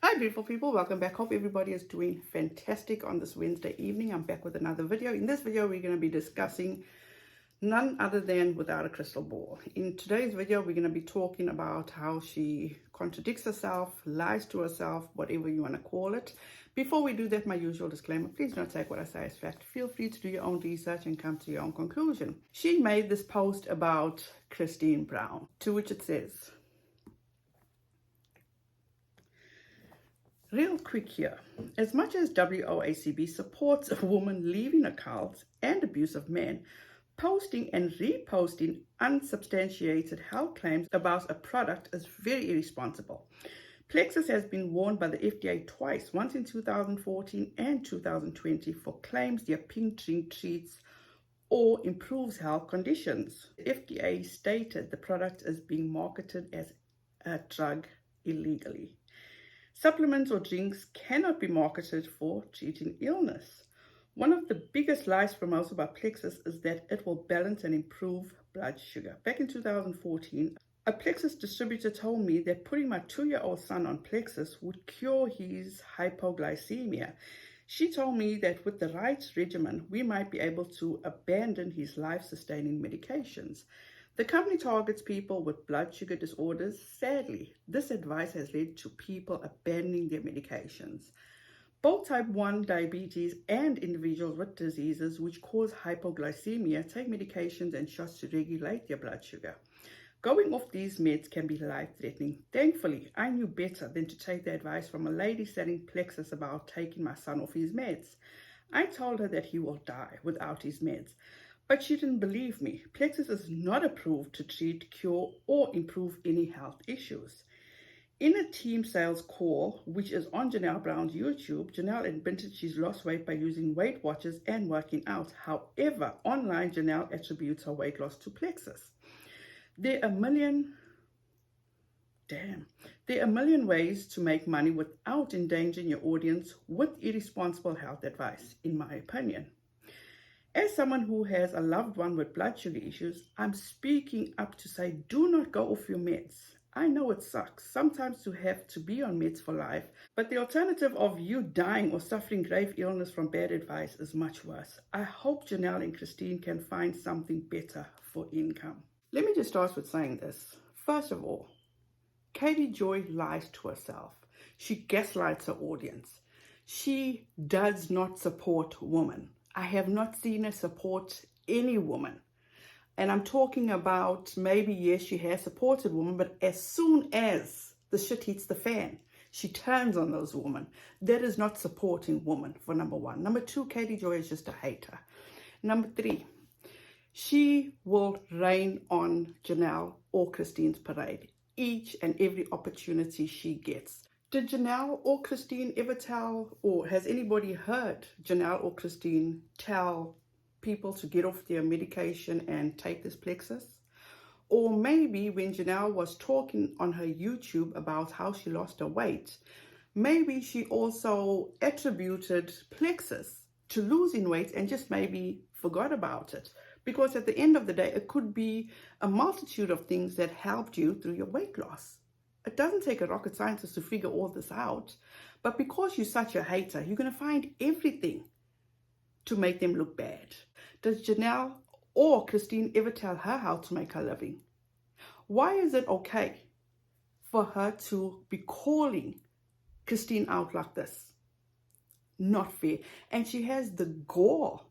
Hi beautiful people, welcome back. Hope everybody is doing fantastic on this Wednesday evening. I'm back with another video. In this video we're going to be discussing none other than Without a Crystal Ball. In today's video we're going to be talking about how she contradicts herself, lies to herself, whatever you want to call it. Before we do that, my usual disclaimer, please don't take what I say as fact. Feel free to do your own research and come to your own conclusion. She made this post about Christine Brown, to which it says, real quick here, as much as WOACB supports a woman leaving a cult and abusive men, posting and reposting unsubstantiated health claims about a product is very irresponsible. Plexus has been warned by the FDA twice, once in 2014 and 2020, for claims their pink drink treats or improves health conditions. The FDA stated the product is being marketed as a drug illegally. Supplements or drinks cannot be marketed for treating illness. One of the biggest lies promoted by Plexus is that it will balance and improve blood sugar. Back in 2014, a Plexus distributor told me that putting my 2-year-old son on Plexus would cure his hypoglycemia. She told me that with the right regimen, we might be able to abandon his life-sustaining medications. The company targets people with blood sugar disorders. Sadly, this advice has led to people abandoning their medications. Both type 1 diabetes and individuals with diseases which cause hypoglycemia take medications and shots to regulate their blood sugar. Going off these meds can be life-threatening. Thankfully, I knew better than to take the advice from a lady selling Plexus about taking my son off his meds. I told her that he will die without his meds. But she didn't believe me. Plexus is not approved to treat, cure, or improve any health issues. In a team sales call, which is on Janelle Brown's YouTube, Janelle admitted she's lost weight by using Weight Watchers and working out. However, online, Janelle attributes her weight loss to Plexus. There are a million ways to make money without endangering your audience with irresponsible health advice, in my opinion. As someone who has a loved one with blood sugar issues, I'm speaking up to say, do not go off your meds. I know it sucks sometimes to have to be on meds for life, but the alternative of you dying or suffering grave illness from bad advice is much worse. I hope Janelle and Christine can find something better for income. Let me just start with saying this. First of all, Katie Joy lies to herself. She gaslights her audience. She does not support women. I have not seen her support any woman. And I'm talking about maybe, yes, she has supported women, but as soon as the shit hits the fan, she turns on those women. That is not supporting women, for number one. Number two, Katie Joy is just a hater. Number three, she will rain on Janelle or Christine's parade each and every opportunity she gets. Did Janelle or Christine ever tell, or has anybody heard Janelle or Christine tell people to get off their medication and take this Plexus? Or maybe when Janelle was talking on her YouTube about how she lost her weight, maybe she also attributed Plexus to losing weight and just maybe forgot about it. Because at the end of the day, it could be a multitude of things that helped you through your weight loss. It doesn't take a rocket scientist to figure all this out, but because you're such a hater, you're going to find everything to make them look bad. Does Janelle or Christine ever tell her how to make her living? Why is it okay for her to be calling Christine out like this? Not fair. And she has the gall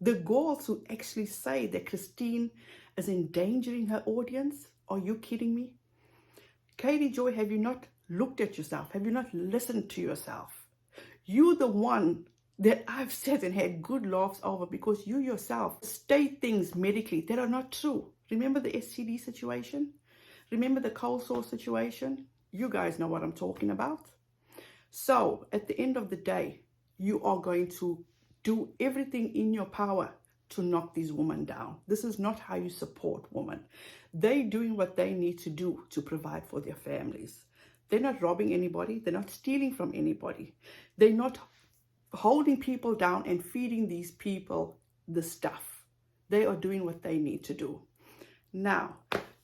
to actually say that Christine is endangering her audience. Are you kidding me? Katie Joy, have you not looked at yourself? Have you not listened to yourself? You're the one that I've said and had good laughs over because you yourself state things medically that are not true. Remember the STD situation? Remember the cold sore situation? You guys know what I'm talking about. So at the end of the day, you are going to do everything in your power to knock these women down. This is not how you support women. They're doing what they need to do to provide for their families. They're not robbing anybody. They're not stealing from anybody. They're not holding people down and feeding these people the stuff. They are doing what they need to do. Now,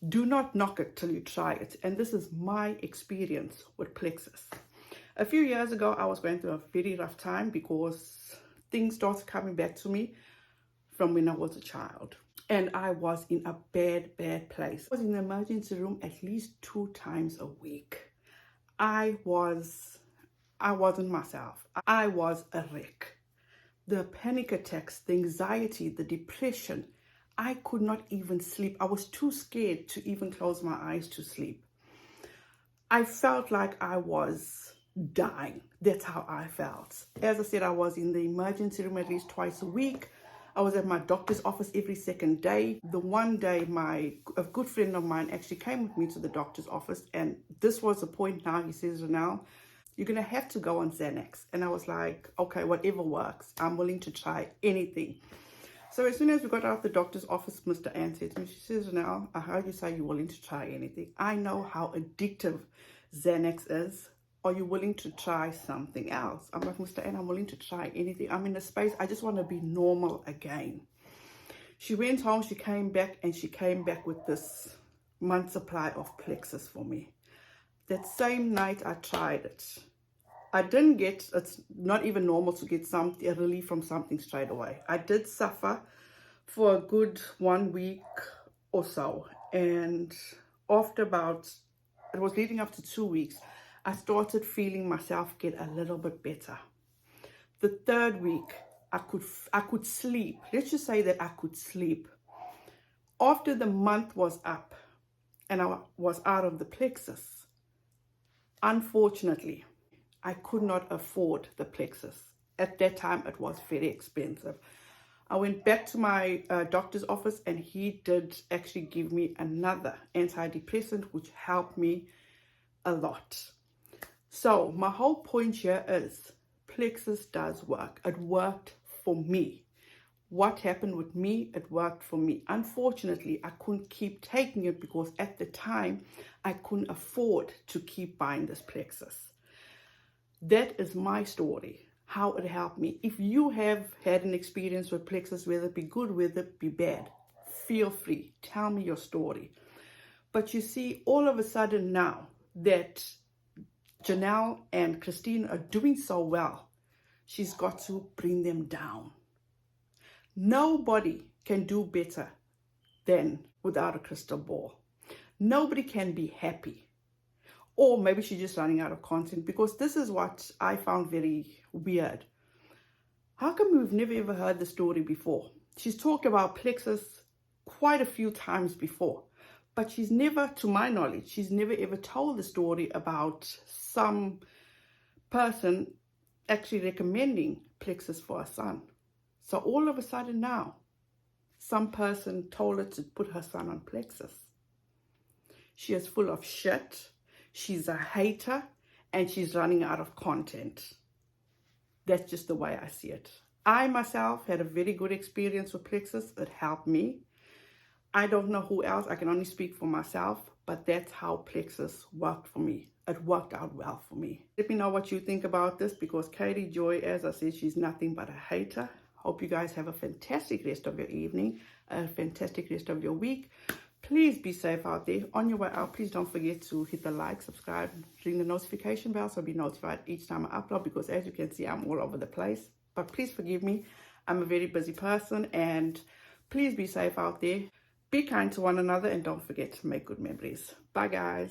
do not knock it till you try it. And this is my experience with Plexus. A few years ago, I was going through a very rough time because things started coming back to me from when I was a child. And I was in a bad place. I was in the emergency room at least 2 times a week. I wasn't myself. I was a wreck. The panic attacks, the anxiety, the depression, I could not even sleep. I was too scared to even close my eyes to sleep. I felt like I was dying. That's how I felt. As I said, I was in the emergency room at least twice a week. I was at my doctor's office every second day. The one day, a good friend of mine actually came with me to the doctor's office, and this was the point now. He says, Janelle, you're going to have to go on Xanax. And I was like, okay, whatever works. I'm willing to try anything. So as soon as we got out of the doctor's office, Mr. Ann said to me, she says, Janelle, I heard you say you're willing to try anything. I know how addictive Xanax is. Are you willing to try something else? I'm like, Mr. Ann, I'm willing to try anything. I'm in a space, I just want to be normal again. She went home, she came back, and she came back with this month supply of Plexus for me. That same night I tried it. I didn't get, it's not even normal to get a relief from something straight away. I did suffer for a good 1 week or so. And after it was leading up to 2 weeks, I started feeling myself get a little bit better. The 3rd week, I could sleep. Let's just say that I could sleep. After the month was up and I was out of the Plexus, unfortunately, I could not afford the Plexus. At that time, it was very expensive. I went back to my doctor's office, and he did actually give me another antidepressant, which helped me a lot. So my whole point here is Plexus does work. It worked for me. What happened with me, it worked for me. Unfortunately, I couldn't keep taking it because at the time, I couldn't afford to keep buying this Plexus. That is my story, how it helped me. If you have had an experience with Plexus, whether it be good, whether it be bad, feel free. Tell me your story. But you see, all of a sudden now that Janelle and Christine are doing so well, she's got to bring them down. Nobody can do better than without a crystal ball. Nobody can be happy. Or maybe she's just running out of content, because this is what I found very weird. How come we've never ever heard the story before? She's talked about Plexus quite a few times before, but she's never, to my knowledge, she's never ever told the story about some person actually recommending Plexus for her son. So all of a sudden now, some person told her to put her son on Plexus. She is full of shit. She's a hater, and she's running out of content. That's just the way I see it. I myself had a very good experience with Plexus. It helped me. I don't know who else. I can only speak for myself, but that's how Plexus worked for me. It worked out well for me. Let me know what you think about this, because Katie Joy, as I said, she's nothing but a hater. Hope you guys have a fantastic rest of your evening, a fantastic rest of your week. Please be safe out there. On your way out, please don't forget to hit the like, subscribe, ring the notification bell so be notified each time I upload, because as you can see, I'm all over the place. But please forgive me. I'm a very busy person, and please be safe out there. Be kind to one another, and don't forget to make good memories. Bye, guys.